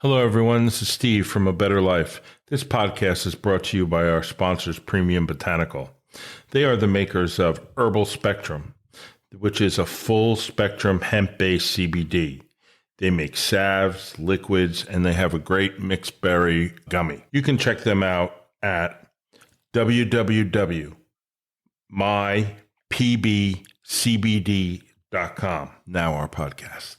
Hello, everyone. This is Steve from A Better Life. This podcast is brought to you by our sponsors, Premium Botanical. They are the makers of Herbal Spectrum, which is a full spectrum hemp-based CBD. They make salves, liquids, and they have a great mixed berry gummy. You can check them out at www.mypbcbd.com. Now our podcast.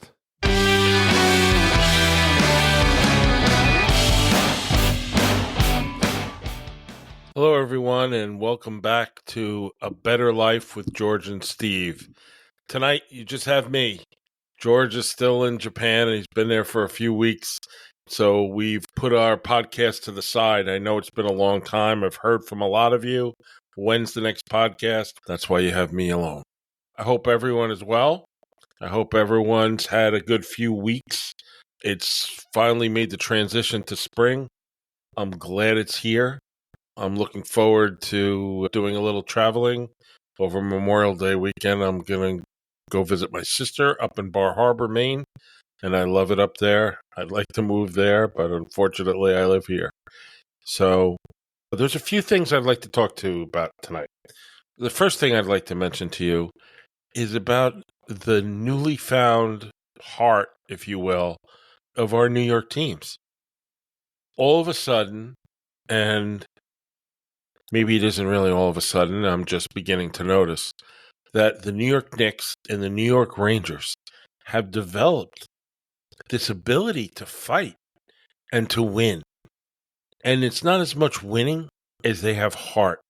Hello, everyone, and welcome back to A Better Life with George and Steve. Tonight, you just have me. George is still in Japan, and he's been there for a few weeks, so we've put our podcast to the side. I know it's been a long time. I've heard from a lot of you. When's the next podcast? That's why you have me alone. I hope everyone is well. I hope everyone's had a good few weeks. It's finally made the transition to spring. I'm glad it's here. I'm looking forward to doing a little traveling over Memorial Day weekend. I'm going to go visit my sister up in Bar Harbor, Maine, and I love it up there. I'd like to move there, but unfortunately I live here. So there's a few things I'd like to talk to you about tonight. The first thing I'd like to mention to you is about the newly found heart, if you will, of our New York teams. All of a sudden, and maybe it isn't really all of a sudden, I'm just beginning to notice that the New York Knicks and the New York Rangers have developed this ability to fight and to win. And it's not as much winning as they have heart.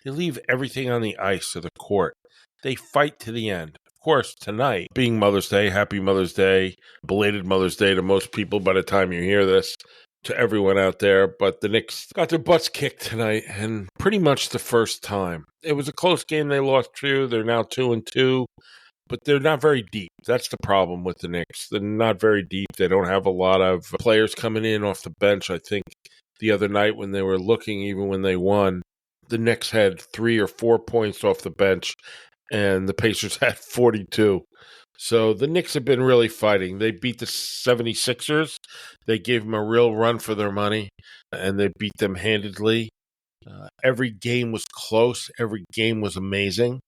They leave everything on the ice or the court. They fight to the end. Of course, tonight, being Mother's Day, happy Mother's Day, belated Mother's Day to most people by the time you hear this, to everyone out there, but the Knicks got their butts kicked tonight, and pretty much the first time. It was a close game they lost to. They're now 2-2, but they're not very deep. That's the problem with the Knicks. They're not very deep. They don't have a lot of players coming in off the bench. I think the other night when they were looking, even when they won, the Knicks had 3 or 4 points off the bench, and the Pacers had 42. So the Knicks have been really fighting. They beat the 76ers. They gave them a real run for their money, and they beat them handedly. Every game was close. Every game was amazing.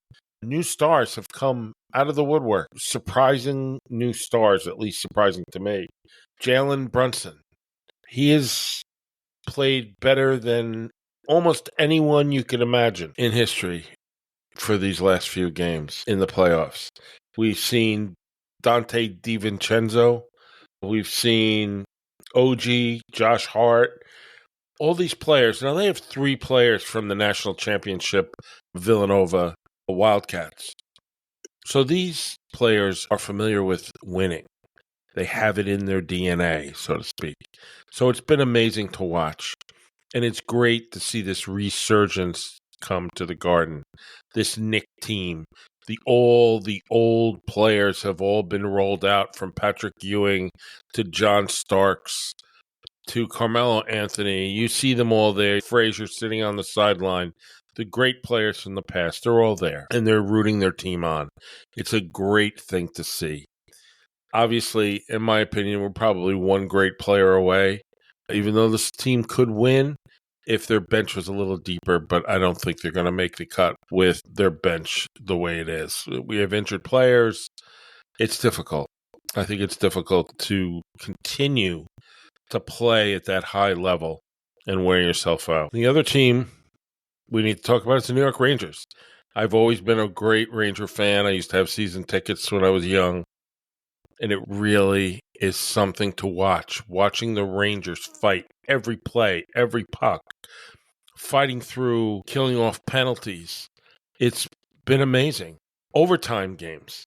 New stars have come out of the woodwork. Surprising new stars, at least surprising to me. Jalen Brunson. He has played better than almost anyone you could imagine in history for these last few games in the playoffs. We've seen Dante DiVincenzo. We've seen OG, Josh Hart. All these players. Now, they have 3 players from the national championship, Villanova Wildcats. So these players are familiar with winning. They have it in their DNA, so to speak. So it's been amazing to watch. And it's great to see this resurgence come to the Garden. This Knick team. The old players have all been rolled out, from Patrick Ewing to John Starks to Carmelo Anthony. You see them all there. Frazier sitting on the sideline. The great players from the past, they're all there, and they're rooting their team on. It's a great thing to see. Obviously, in my opinion, we're probably one great player away, even though this team could win if their bench was a little deeper, but I don't think they're going to make the cut with their bench the way it is. We have injured players. It's difficult. I think it's difficult to continue to play at that high level and wear yourself out. The other team we need to talk about is the New York Rangers. I've always been a great Ranger fan. I used to have season tickets when I was young, and it really is something to watch. Watching the Rangers fight every play, every puck, fighting through, killing off penalties. It's been amazing. Overtime games.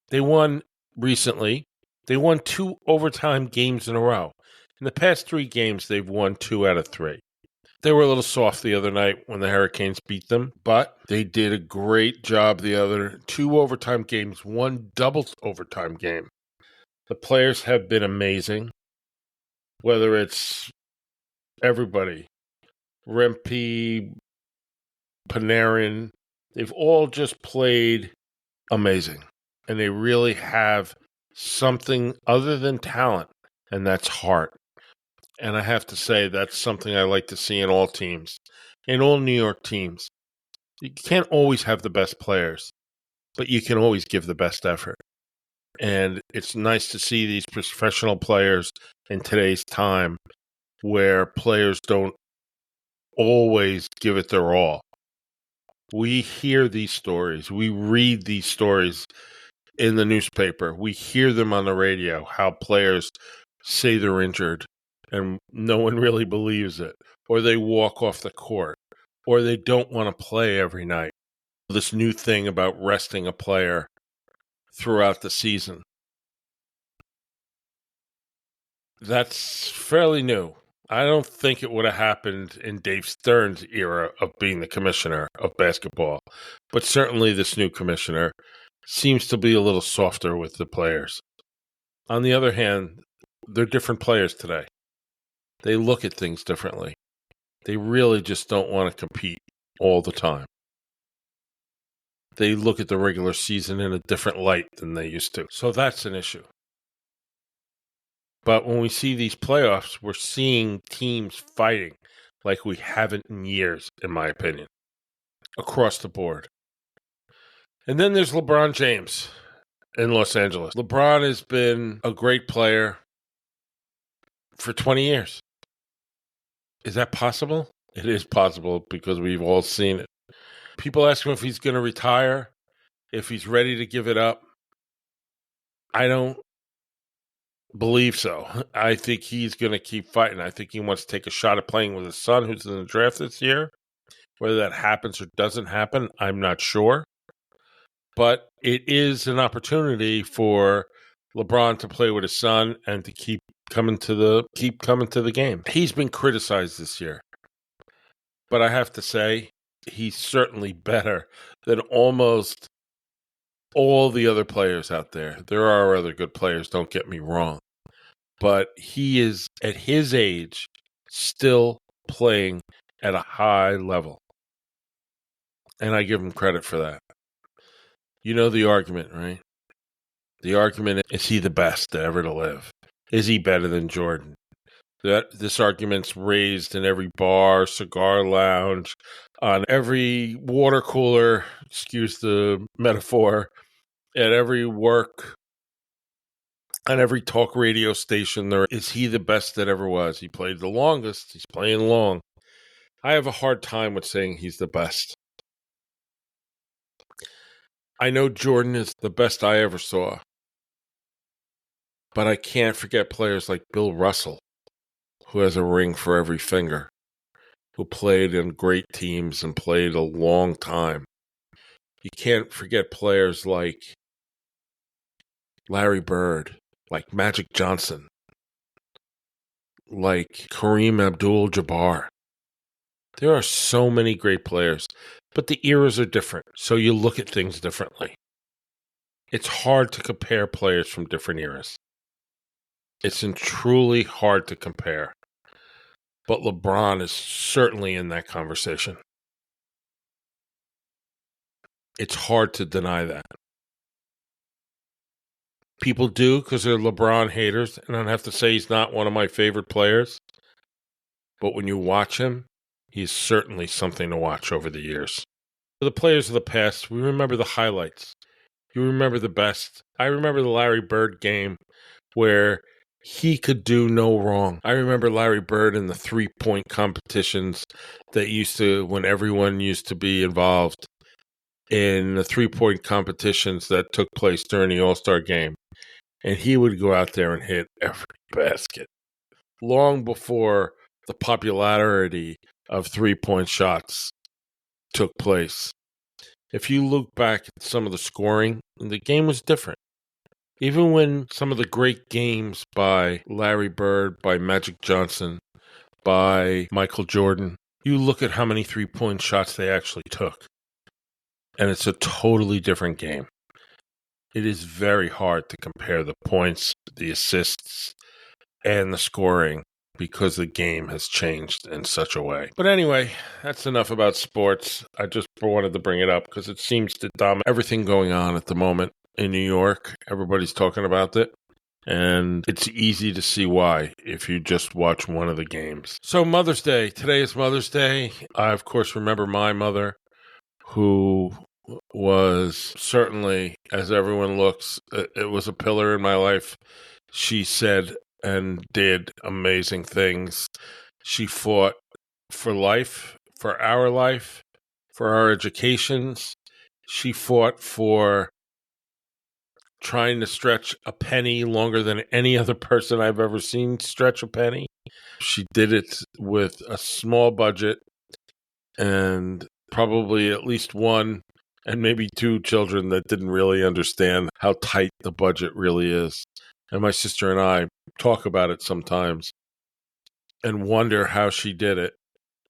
They won recently. They won 2 overtime games in a row. In the past 3 games, they've won 2 out of 3. They were a little soft the other night when the Hurricanes beat them, but they did a great job the other 2 overtime games, 1 double overtime game. The players have been amazing, whether it's everybody, Rempe, Panarin, they've all just played amazing. And they really have something other than talent, and that's heart. And I have to say, that's something I like to see in all teams, in all New York teams. You can't always have the best players, but you can always give the best effort. And it's nice to see these professional players in today's time where players don't always give it their all. We hear these stories. We read these stories in the newspaper. We hear them on the radio, how players say they're injured and no one really believes it, or they walk off the court, or they don't want to play every night. This new thing about resting a player throughout the season. That's fairly new. I don't think it would have happened in Dave Stern's era of being the commissioner of basketball, but certainly this new commissioner seems to be a little softer with the players. On the other hand, they're different players today. They look at things differently. They really just don't want to compete all the time. They look at the regular season in a different light than they used to. So that's an issue. But when we see these playoffs, we're seeing teams fighting like we haven't in years, in my opinion, across the board. And then there's LeBron James in Los Angeles. LeBron has been a great player for 20 years. Is that possible? It is possible because we've all seen it. People ask him if he's going to retire, if he's ready to give it up. I don't believe so. I think he's going to keep fighting. I think he wants to take a shot at playing with his son, who's in the draft this year. Whether that happens or doesn't happen, I'm not sure. But it is an opportunity for LeBron to play with his son and to keep coming to the game. He's been criticized this year, but I have to say he's certainly better than almost all the other players out there. There are other good players, don't get me wrong. But he is, at his age, still playing at a high level. And I give him credit for that. You know the argument, right? The argument is he the best ever to live? Is he better than Jordan? This argument's raised in every bar, cigar lounge, on every water cooler, excuse the metaphor, at every work, on every talk radio station. There is he the best that ever was? He played the longest. He's playing long. I have a hard time with saying he's the best. I know Jordan is the best I ever saw, but I can't forget players like Bill Russell, who has a ring for every finger, who played in great teams and played a long time. You can't forget players like Larry Bird, like Magic Johnson, like Kareem Abdul-Jabbar. There are so many great players, but the eras are different, so you look at things differently. It's hard to compare players from different eras. It's truly hard to compare. But LeBron is certainly in that conversation. It's hard to deny that. People do because they're LeBron haters, and I have to say he's not one of my favorite players. But when you watch him, he's certainly something to watch over the years. For the players of the past, we remember the highlights. You remember the best. I remember the Larry Bird game where he could do no wrong. I remember Larry Bird in the three-point competitions when everyone used to be involved in the three-point competitions that took place during the All-Star game. And he would go out there and hit every basket. Long before the popularity of three-point shots took place. If you look back at some of the scoring, the game was different. Even when some of the great games by Larry Bird, by Magic Johnson, by Michael Jordan, you look at how many three-point shots they actually took. And it's a totally different game. It is very hard to compare the points, the assists, and the scoring because the game has changed in such a way. But anyway, that's enough about sports. I just wanted to bring it up because it seems to dominate everything going on at the moment in New York. Everybody's talking about it. And it's easy to see why if you just watch one of the games. So Mother's Day. Today is Mother's Day. I, of course, remember my mother, who was certainly, as everyone looks, it was a pillar in my life. She said and did amazing things. She fought for life, for our educations. She fought for trying to stretch a penny longer than any other person I've ever seen stretch a penny. She did it with a small budget and probably at least one and maybe two children that didn't really understand how tight the budget really is. And my sister and I talk about it sometimes and wonder how she did it.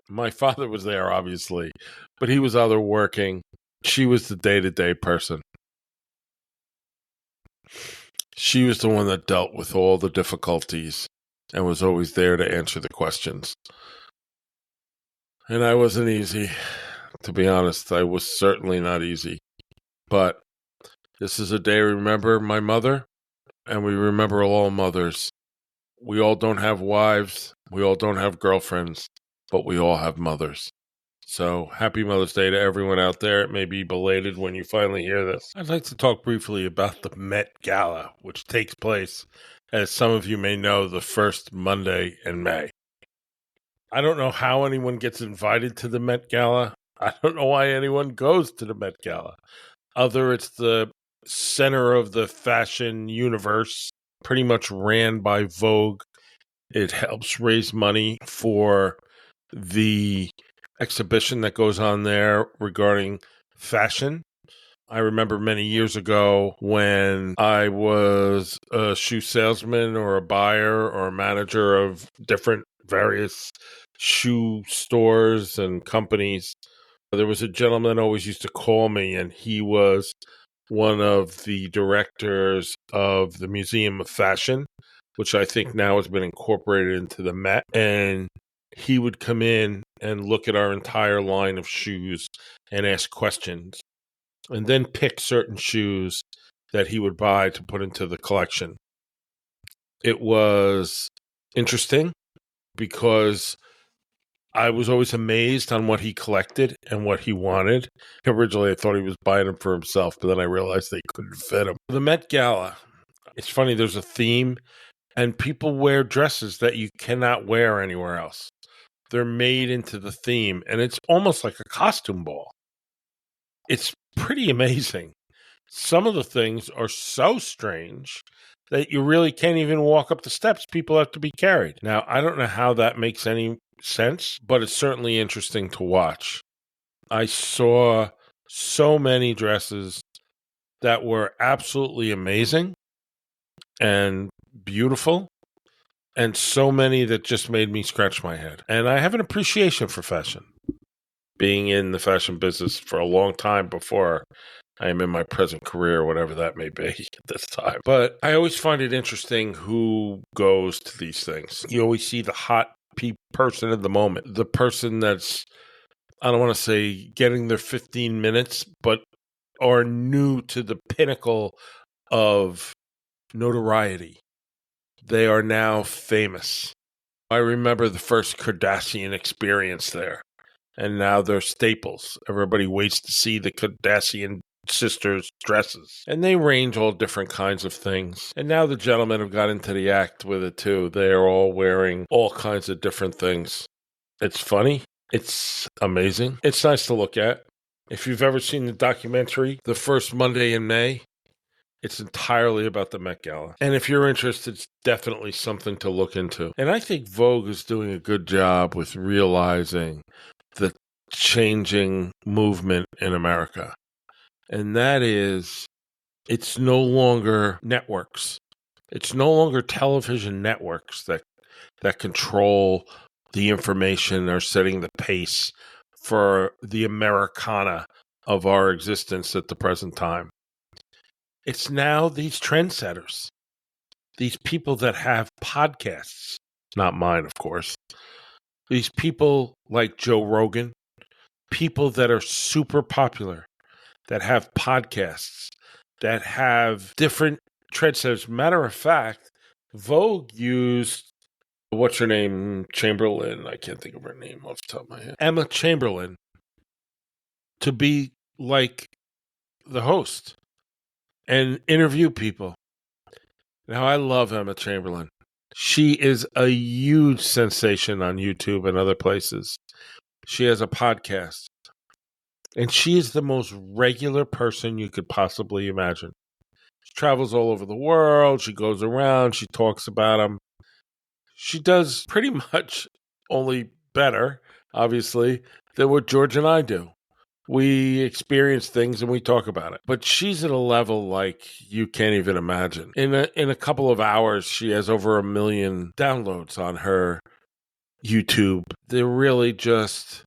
My father was there, obviously, but he was either working. She was the day-to-day person. She was the one that dealt with all the difficulties and was always there to answer the questions. And I wasn't easy. To be honest, I was certainly not easy. But this is a day we remember my mother, and we remember all mothers. We all don't have wives. We all don't have girlfriends, but we all have mothers. So happy Mother's Day to everyone out there. It may be belated when you finally hear this. I'd like to talk briefly about the Met Gala, which takes place, as some of you may know, the first Monday in May. I don't know how anyone gets invited to the Met Gala. I don't know why anyone goes to the Met Gala. Other, it's the center of the fashion universe, pretty much ran by Vogue. It helps raise money for the exhibition that goes on there regarding fashion. I remember many years ago when I was a shoe salesman or a buyer or a manager of different various shoe stores and companies. There was a gentleman that always used to call me, and he was one of the directors of the Museum of Fashion, which I think now has been incorporated into the Met. And he would come in and look at our entire line of shoes and ask questions, and then pick certain shoes that he would buy to put into the collection. It was interesting because I was always amazed on what he collected and what he wanted. Originally, I thought he was buying them for himself, but then I realized they couldn't fit him. The Met Gala, it's funny, there's a theme, and people wear dresses that you cannot wear anywhere else. They're made into the theme, and it's almost like a costume ball. It's pretty amazing. Some of the things are so strange that you really can't even walk up the steps. People have to be carried. Now, I don't know how that makes any sense, but it's certainly interesting to watch. I saw so many dresses that were absolutely amazing and beautiful, and so many that just made me scratch my head. And I have an appreciation for fashion, being in the fashion business for a long time before I am in my present career, whatever that may be at this time. But I always find it interesting who goes to these things. You always see the hot person at the moment, the person that's, I don't want to say getting their 15 minutes, but are new to the pinnacle of notoriety. They are now famous. I remember the first Kardashian experience there, and now they're staples. Everybody waits to see the Kardashian sisters' dresses, and they range all different kinds of things. And now the gentlemen have got into the act with it too. They are all wearing all kinds of different things. It's funny. It's amazing. It's nice to look at. If you've ever seen the documentary, The First Monday in May, it's entirely about the Met Gala. And if you're interested, it's definitely something to look into. And I think Vogue is doing a good job with realizing the changing movement in America. And that is, it's no longer networks. It's no longer television networks that control the information or setting the pace for the Americana of our existence at the present time. It's now these trendsetters, these people that have podcasts, not mine, of course. These people like Joe Rogan, people that are super popular, that have podcasts, that have different trendsetters. Matter of fact, Vogue used, what's her name? Chamberlain. I can't think of her name off the top of my head. Emma Chamberlain to be like the host and interview people. Now, I love Emma Chamberlain. She is a huge sensation on YouTube and other places. She has a podcast. And she is the most regular person you could possibly imagine. She travels all over the world. She goes around. She talks about them. She does pretty much only better, obviously, than what George and I do. We experience things and we talk about it. But she's at a level like you can't even imagine. In a couple of hours, she has over 1 million downloads on her YouTube. They're really just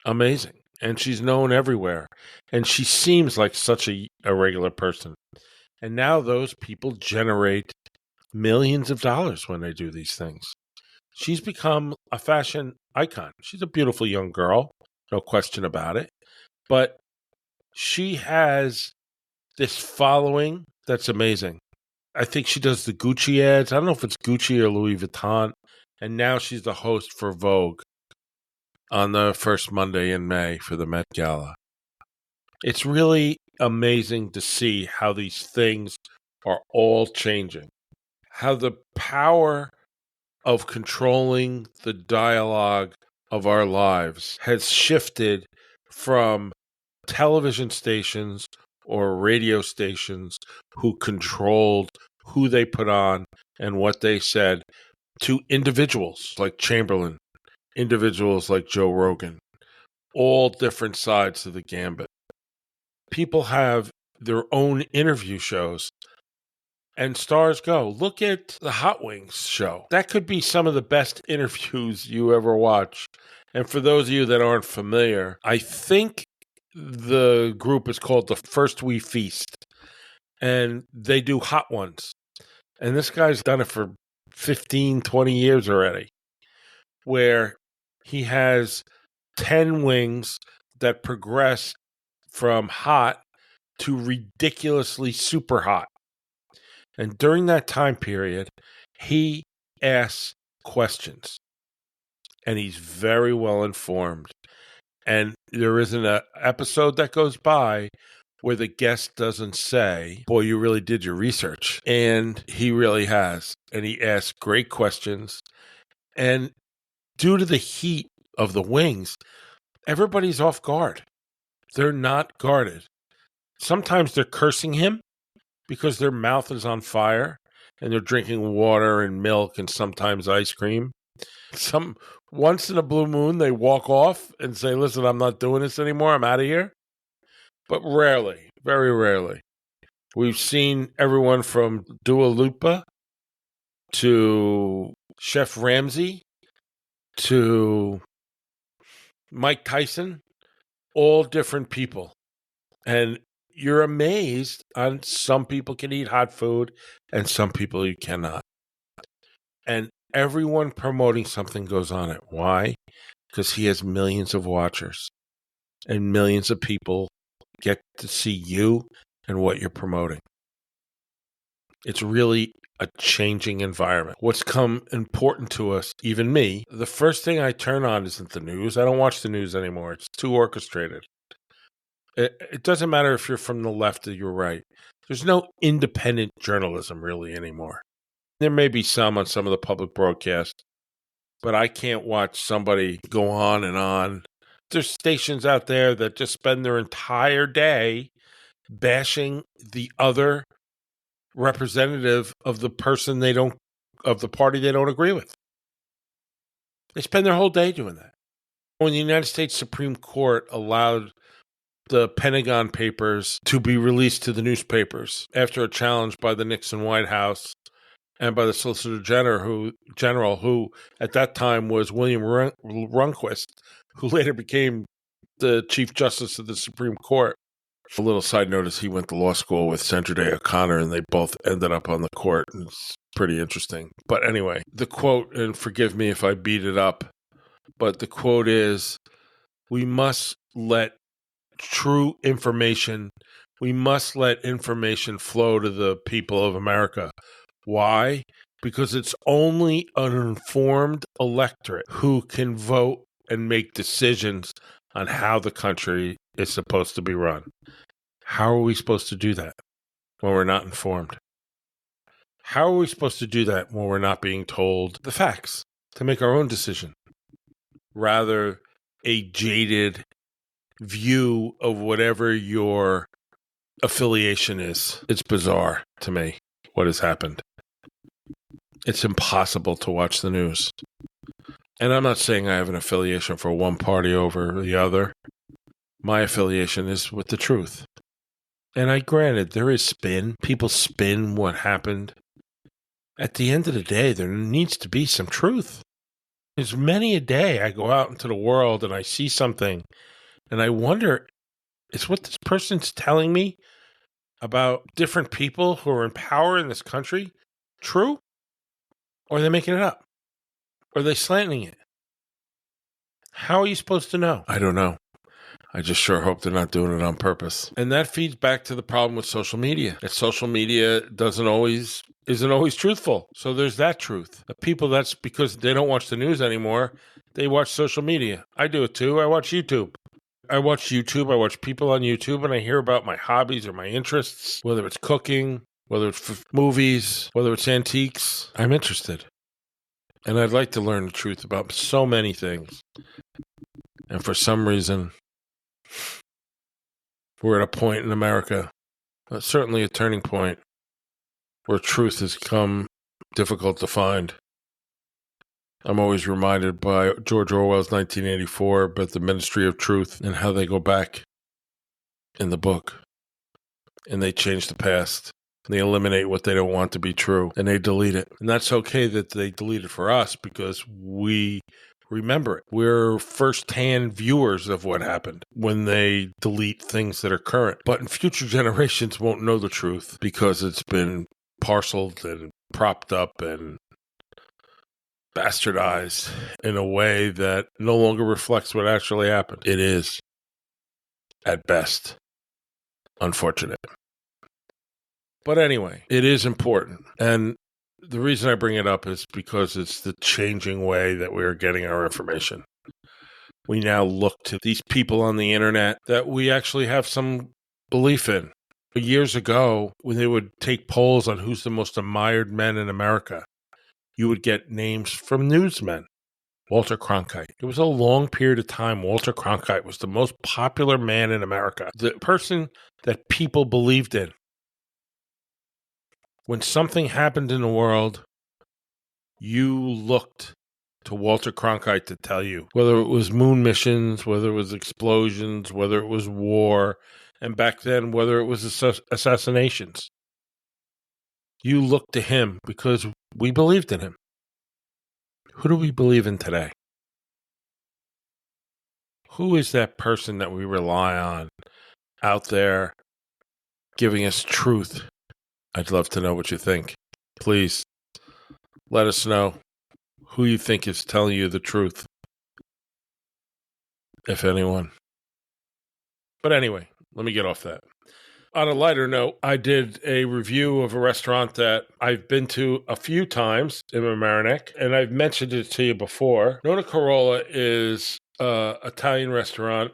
amazing. And she's known everywhere. And she seems like such a regular person. And now those people generate millions of dollars when they do these things. She's become a fashion icon. She's a beautiful young girl, no question about it. But she has this following that's amazing. I think she does the Gucci ads. I don't know if it's Gucci or Louis Vuitton. And now she's the host for Vogue on the first Monday in May for the Met Gala. It's really amazing to see how these things are all changing. How the power of controlling the dialogue of our lives has shifted from television stations or radio stations who controlled who they put on and what they said to individuals like Chamberlain, individuals like Joe Rogan, all different sides of the gambit. People have their own interview shows and stars go. Look at the Hot Wings show. That could be some of the best interviews you ever watch. And for those of you that aren't familiar, I think the group is called The First We Feast. And they do hot ones. And this guy's done it for 15, 20 years already, where he has 10 wings that progress from hot to ridiculously super hot. And during that time period, he asks questions. And he's very well informed. And there isn't an episode that goes by where the guest doesn't say, boy, you really did your research. And he really has. And he asks great questions. And due to the heat of the wings, everybody's off guard. They're not guarded. Sometimes they're cursing him because their mouth is on fire and they're drinking water and milk and sometimes ice cream. Once in a blue moon, they walk off and say, listen, I'm not doing this anymore. I'm out of here. But rarely, very rarely. We've seen everyone from Dua Lipa to Chef Ramsay to Mike Tyson, all different people. And you're amazed on some people can eat hot food and some people you cannot. And everyone promoting something goes on it. Why? Because he has millions of watchers and millions of people get to see you and what you're promoting. It's really a changing environment. What's come important to us, even me, the first thing I turn on isn't the news. I don't watch the news anymore. It's too orchestrated. It doesn't matter if you're from the left or you're right. There's no independent journalism really anymore. There may be some on some of the public broadcasts, but I can't watch somebody go on and on. There's stations out there that just spend their entire day bashing the other representative of the person of the party they don't agree with. They spend their whole day doing that. When the United States Supreme Court allowed the Pentagon Papers to be released to the newspapers after a challenge by the Nixon White House and by the Solicitor General, who at that time was William Rehnquist, who later became the Chief Justice of the Supreme Court. A little side note is he went to law school with Sandra Day O'Connor, and they both ended up on the court. And it's pretty interesting. But anyway, the quote, and forgive me if I beat it up, but the quote is, we must let true information We must let information flow to the people of America. Why? Because it's only an informed electorate who can vote and make decisions on how the country is supposed to be run. How are we supposed to do that when we're not informed? How are we supposed to do that when we're not being told the facts to make our own decision? Rather, a jaded view of whatever your affiliation is. It's bizarre to me what has happened. It's impossible to watch the news. And I'm not saying I have an affiliation for one party over the other. My affiliation is with the truth. And granted, there is spin. People spin what happened. At the end of the day, there needs to be some truth. There's many a day I go out into the world and I see something and I wonder, is what this person's telling me about different people who are in power in this country true? Or are they making it up? Or are they slanting it? How are you supposed to know? I don't know. I just sure hope they're not doing it on purpose. And that feeds back to the problem with social media. That social media isn't always truthful. So there's that truth. The people, that's because they don't watch the news anymore. They watch social media. I do it too. I watch YouTube. I watch people on YouTube, and I hear about my hobbies or my interests, whether it's cooking, whether it's movies, whether it's antiques. I'm interested. And I'd like to learn the truth about so many things. And for some reason, we're at a point in America, certainly a turning point, where truth has become difficult to find. I'm always reminded by George Orwell's 1984 about the Ministry of Truth and how they go back in the book and they change the past. And they eliminate what they don't want to be true and they delete it. And that's okay that they delete it for us because we remember it. We're first-hand viewers of what happened when they delete things that are current. But future generations won't know the truth because it's been parceled and propped up and bastardized in a way that no longer reflects what actually happened. It is, at best, unfortunate. But anyway, it is important. And the reason I bring it up is because it's the changing way that we are getting our information. We now look to these people on the internet that we actually have some belief in. Years ago, when they would take polls on who's the most admired men in America, you would get names from newsmen. Walter Cronkite. It was a long period of time. Walter Cronkite was the most popular man in America, the person that people believed in. When something happened in the world, you looked to Walter Cronkite to tell you, whether it was moon missions, whether it was explosions, whether it was war, and back then, whether it was assassinations. You looked to him because we believed in him. Who do we believe in today? Who is that person that we rely on out there giving us truth? I'd love to know what you think. Please let us know who you think is telling you the truth, if anyone. But anyway, let me get off that. On a lighter note, I did a review of a restaurant that I've been to a few times in Mamaroneck, and I've mentioned it to you before. Nona Carolla is an Italian restaurant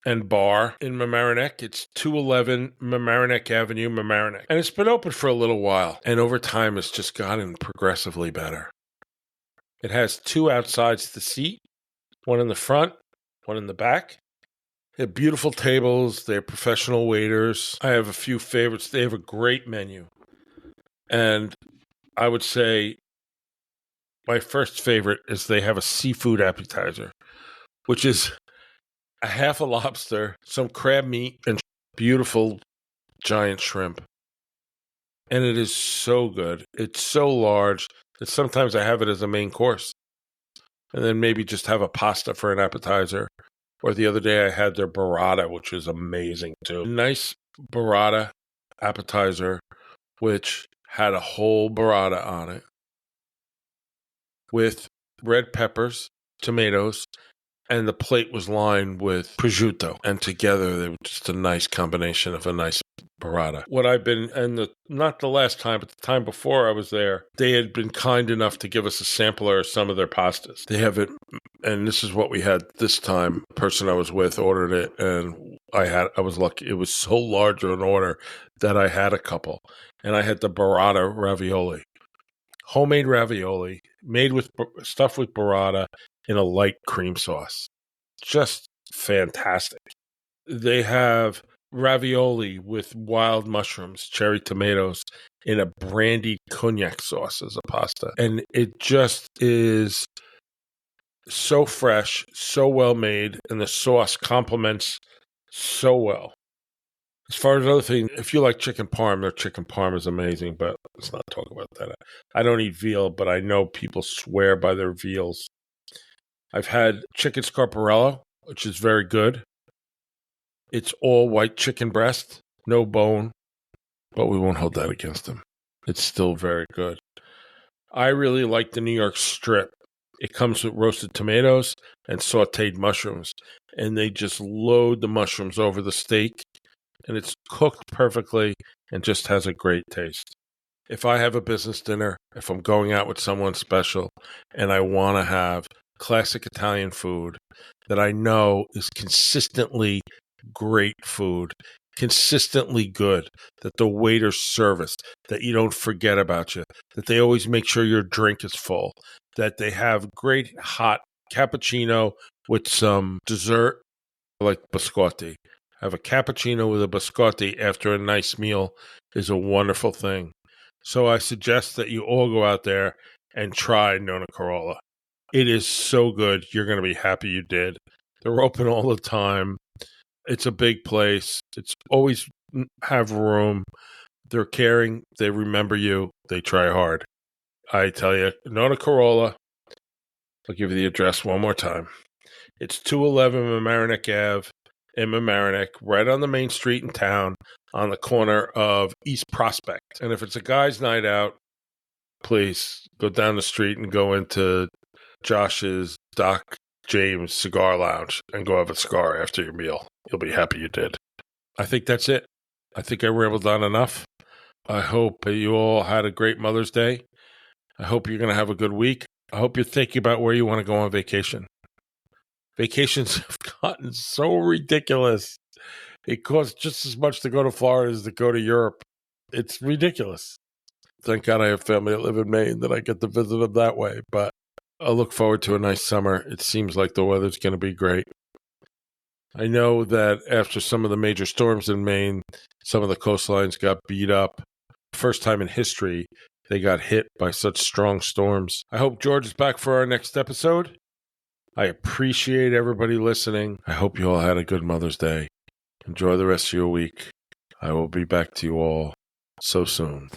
and bar in Mamaroneck. It's 211 Mamaroneck Avenue, Mamaroneck. And it's been open for a little while. And over time, it's just gotten progressively better. It has 2 outsides to seat, one in the front, one in the back. They have beautiful tables. They have professional waiters. I have a few favorites. They have a great menu. And I would say my first favorite is they have a seafood appetizer, which is a half a lobster, some crab meat, and beautiful giant shrimp. And it is so good. It's so large that sometimes I have it as a main course. And then maybe just have a pasta for an appetizer. Or the other day I had their burrata, which is amazing too. Nice burrata appetizer, which had a whole burrata on it with red peppers, tomatoes, and the plate was lined with prosciutto, and together they were just a nice combination of a nice burrata. What I've been, and not the last time, but the time before I was there, they had been kind enough to give us a sampler of some of their pastas. They have it, and this is what we had this time. The person I was with ordered it, and I was lucky. It was so large an order that I had a couple, and I had the burrata ravioli. Homemade ravioli made with stuffed with burrata in a light cream sauce. Just fantastic. They have ravioli with wild mushrooms, cherry tomatoes in a brandy cognac sauce as a pasta. And it just is so fresh, so well made, and the sauce complements so well. As far as other things, if you like chicken parm, their chicken parm is amazing, but let's not talk about that. I don't eat veal, but I know people swear by their veals. I've had chicken scarparello, which is very good. It's all white chicken breast, no bone, but we won't hold that against them. It's still very good. I really like the New York strip. It comes with roasted tomatoes and sauteed mushrooms, and they just load the mushrooms over the steak, and it's cooked perfectly and just has a great taste. If I have a business dinner, if I'm going out with someone special, and I want to have classic Italian food that I know is consistently great food, consistently good, that the waiter's service, that you don't forget about you, that they always make sure your drink is full, that they have great hot cappuccino with some dessert like biscotti. Have a cappuccino with a biscotti after a nice meal is a wonderful thing. So I suggest that you all go out there and try Nona Carolla. It is so good. You're going to be happy you did. They're open all the time. It's a big place. It's always have room. They're caring. They remember you. They try hard. I tell you, Nona Carolla, I'll give you the address one more time. It's 211 Mamaroneck Ave in Mamaroneck, right on the main street in town, on the corner of East Prospect. And if it's a guy's night out, please go down the street and go into Josh's Doc James Cigar Lounge and go have a cigar after your meal. You'll be happy you did. I think that's it. I think I rambled on enough. I hope you all had a great Mother's Day. I hope you're going to have a good week. I hope you're thinking about where you want to go on vacation. Vacations have gotten so ridiculous. It costs just as much to go to Florida as to go to Europe. It's ridiculous. Thank God I have family that live in Maine that I get to visit them that way. But I look forward to a nice summer. It seems like the weather's going to be great. I know that after some of the major storms in Maine, some of the coastlines got beat up. First time in history they got hit by such strong storms. I hope George is back for our next episode. I appreciate everybody listening. I hope you all had a good Mother's Day. Enjoy the rest of your week. I will be back to you all so soon.